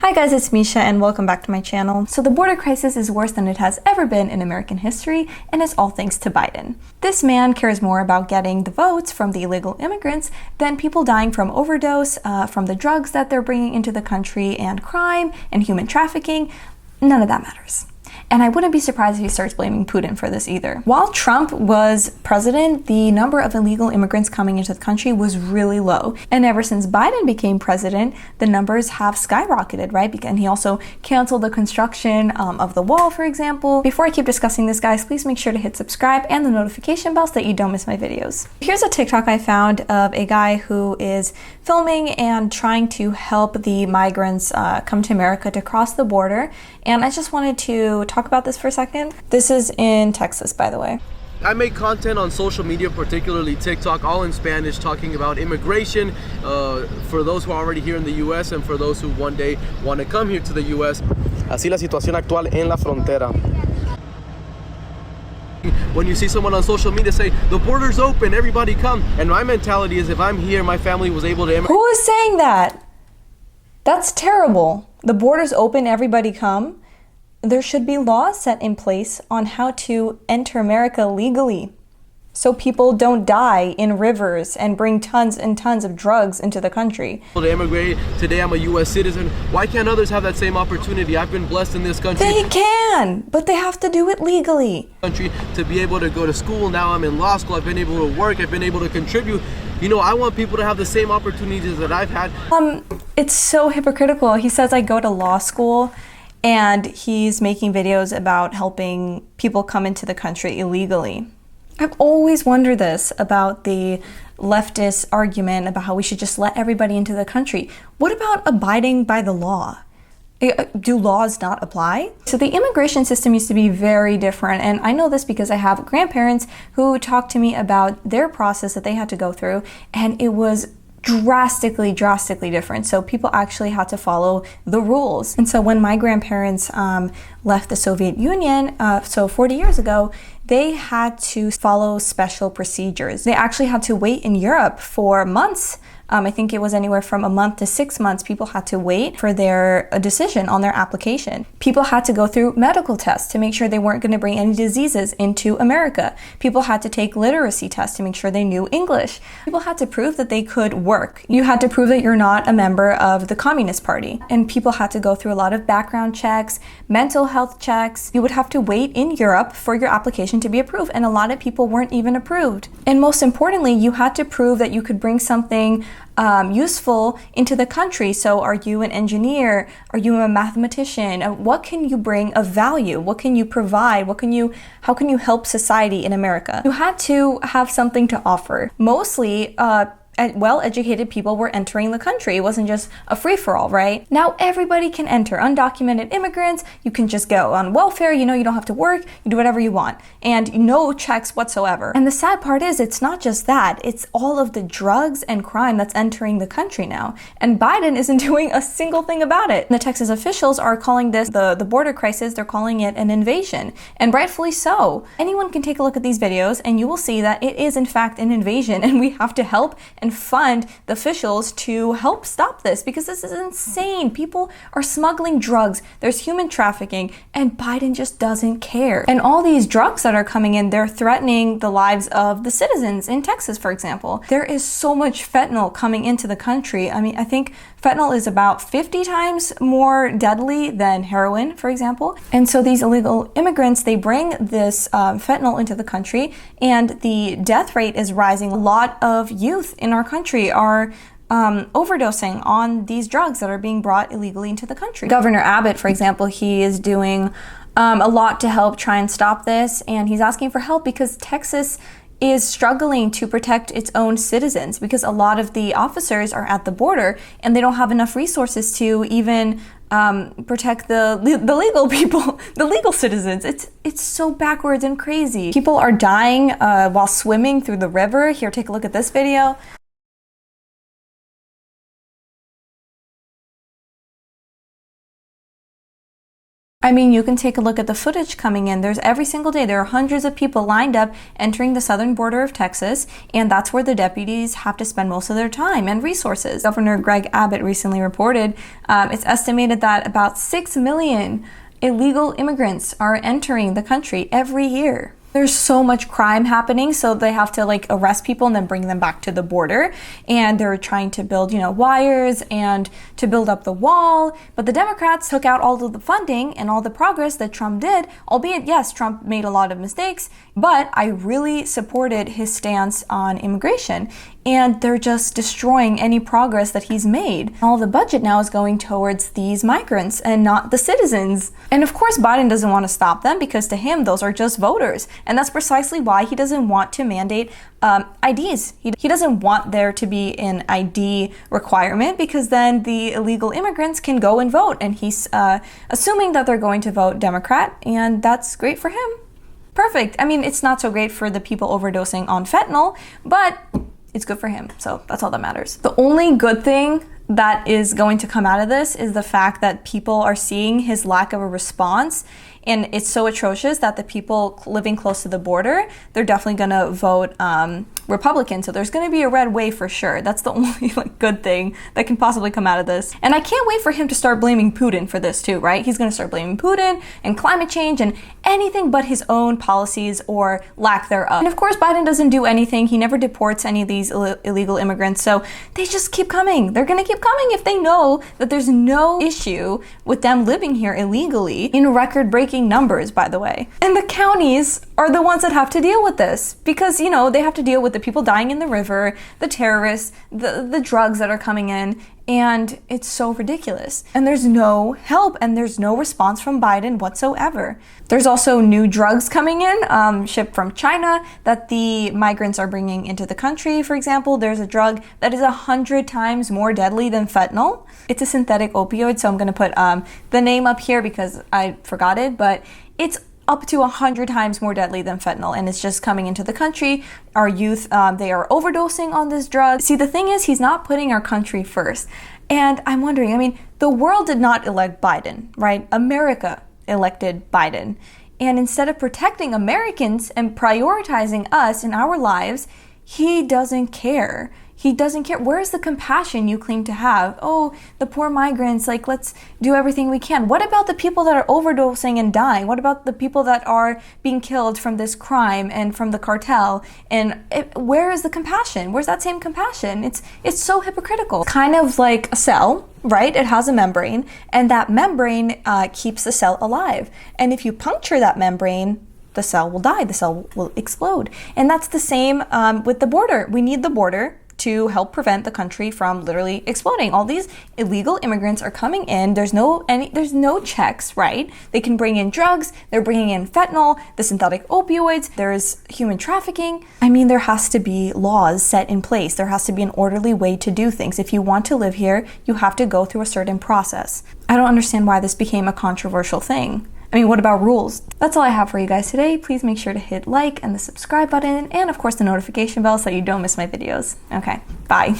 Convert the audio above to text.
Hi guys, it's Misha and welcome back to my channel. So the border crisis is worse than it has ever been in American history, and it's all thanks to Biden. This man cares more about getting the votes from the illegal immigrants than people dying from overdose, from the drugs that they're bringing into the country, and crime and human trafficking. None of that matters. And I wouldn't be surprised if he starts blaming Putin for this either. While Trump was president, the number of illegal immigrants coming into the country was really low. And ever since Biden became president, the numbers have skyrocketed, right? And he also canceled the construction of the wall, for example. Before I keep discussing this, guys, please make sure to hit subscribe and the notification bell so that you don't miss my videos. Here's a TikTok I found of a guy who is filming and trying to help the migrants come to America to cross the border. And I just wanted to talk about this for a second. This is in Texas, by the way. I make content on social media, particularly TikTok, all in Spanish, talking about immigration for those who are already here in the U.S. and for those who one day want to come here to the U.S. Así la situación actual en la frontera. When you see someone on social media say, the border's open, everybody come. And my mentality is if I'm here, my family was able to immigrate. Who is saying that? That's terrible. The border's open, everybody come. There should be laws set in place on how to enter America legally so people don't die in rivers and bring tons and tons of drugs into the country. To immigrate, today I'm a U.S. citizen. Why can't others have that same opportunity? I've been blessed in this country. They can, but they have to do it legally. To be able to go to school. Now I'm in law school. I've been able to work. I've been able to contribute. You know, I want people to have the same opportunities that I've had. It's so hypocritical. He says I go to law school and he's making videos about helping people come into the country illegally. I've always wondered this about the leftist argument about how we should just let everybody into the country. What about abiding by the law? Do laws not apply? So the immigration system used to be very different, and I know this because I have grandparents who talked to me about their process that they had to go through, and it was drastically different. So people actually had to follow the rules. And so when my grandparents left the Soviet Union, so 40 years ago, they had to follow special procedures. They actually had to wait in Europe for months. I think it was anywhere from a month to 6 months. People had to wait for their decision on their application. People had to go through medical tests to make sure they weren't going to bring any diseases into America. People had to take literacy tests to make sure they knew English. People had to prove that they could work. You had to prove that you're not a member of the Communist Party. And people had to go through a lot of background checks, mental health checks. You would have to wait in Europe for your application to be approved, and a lot of people weren't even approved. And most importantly, you had to prove that you could bring something useful into the country. So are you an engineer? Are you a mathematician? What can you bring of value? What can you provide? How can you help society in America? You had to have something to offer. Mostly, well-educated people were entering the country. It wasn't just a free-for-all, right? Now everybody can enter. Undocumented immigrants, you can just go on welfare, you don't have to work, you do whatever you want, and no checks whatsoever. And the sad part is, it's not just that, it's all of the drugs and crime that's entering the country now. And Biden isn't doing a single thing about it. And the Texas officials are calling this the border crisis, they're calling it an invasion, and rightfully so. Anyone can take a look at these videos and you will see that it is in fact an invasion, and we have to help and fund the officials to help stop this, because this is insane. People are smuggling drugs, there's human trafficking, and Biden just doesn't care. And all these drugs that are coming in, they're threatening the lives of the citizens in Texas, for example. There is so much fentanyl coming into the country. I mean, I think fentanyl is about 50 times more deadly than heroin, for example. And so these illegal immigrants, they bring this fentanyl into the country, and the death rate is rising. A lot of youth in our country are overdosing on these drugs that are being brought illegally into the country. Governor Abbott, for example, he is doing a lot to help try and stop this, and he's asking for help because Texas is struggling to protect its own citizens, because a lot of the officers are at the border and they don't have enough resources to even protect the legal people, the legal citizens. It's so backwards and crazy. People are dying while swimming through the river. Here, take a look at this video. I mean, you can take a look at the footage coming in. There's every single day, there are hundreds of people lined up entering the southern border of Texas, and that's where the deputies have to spend most of their time and resources. Governor Greg Abbott recently reported it's estimated that about 6 million illegal immigrants are entering the country every year. There's so much crime happening, so they have to like arrest people and then bring them back to the border. And they're trying to build, wires and to build up the wall. But the Democrats took out all of the funding and all the progress that Trump did, albeit, yes, Trump made a lot of mistakes, but I really supported his stance on immigration. And they're just destroying any progress that he's made. All the budget now is going towards these migrants and not the citizens. And of course, Biden doesn't want to stop them because to him, those are just voters. And that's precisely why he doesn't want to mandate IDs. He doesn't want there to be an ID requirement because then the illegal immigrants can go and vote. And he's assuming that they're going to vote Democrat, and that's great for him. Perfect. I mean, it's not so great for the people overdosing on fentanyl, but it's good for him, so that's all that matters. The only good thing that is going to come out of this is the fact that people are seeing his lack of a response, and it's so atrocious that the people living close to the border, they're definitely gonna vote Republican, so there's gonna be a red wave for sure. That's the only good thing that can possibly come out of this. And I can't wait for him to start blaming Putin for this too, right? He's gonna start blaming Putin and climate change and anything but his own policies or lack thereof. And of course, Biden doesn't do anything. He never deports any of these illegal immigrants, so they just keep coming. They're gonna keep coming if they know that there's no issue with them living here illegally in record-breaking numbers, by the way. And the counties are the ones that have to deal with this because, they have to deal with the people dying in the river, the terrorists, the drugs that are coming in, and it's so ridiculous. And there's no help and there's no response from Biden whatsoever. There's also new drugs coming in, shipped from China that the migrants are bringing into the country. For example, there's a drug that is 100 times more deadly than fentanyl. It's a synthetic opioid, so I'm gonna put the name up here because I forgot it, but it's up to 100 times more deadly than fentanyl, and it's just coming into the country. Our youth, they are overdosing on this drug. See, the thing is, he's not putting our country first. And I'm wondering, the world did not elect Biden, right? America elected Biden. And instead of protecting Americans and prioritizing us in our lives, he doesn't care. He doesn't care. Where is the compassion you claim to have? Oh, the poor migrants, let's do everything we can. What about the people that are overdosing and dying? What about the people that are being killed from this crime and from the cartel? And where is the compassion? Where's that same compassion? It's so hypocritical. Kind of like a cell, right? It has a membrane, and that membrane keeps the cell alive. And if you puncture that membrane, the cell will die. The cell will explode. And that's the same with the border. We need the border to help prevent the country from literally exploding. All these illegal immigrants are coming in. There's no checks, right? They can bring in drugs. They're bringing in fentanyl, the synthetic opioids. There's human trafficking. There has to be laws set in place. There has to be an orderly way to do things. If you want to live here, you have to go through a certain process. I don't understand why this became a controversial thing. What about rules? That's all I have for you guys today. Please make sure to hit like and the subscribe button and of course the notification bell so you don't miss my videos. Okay, bye.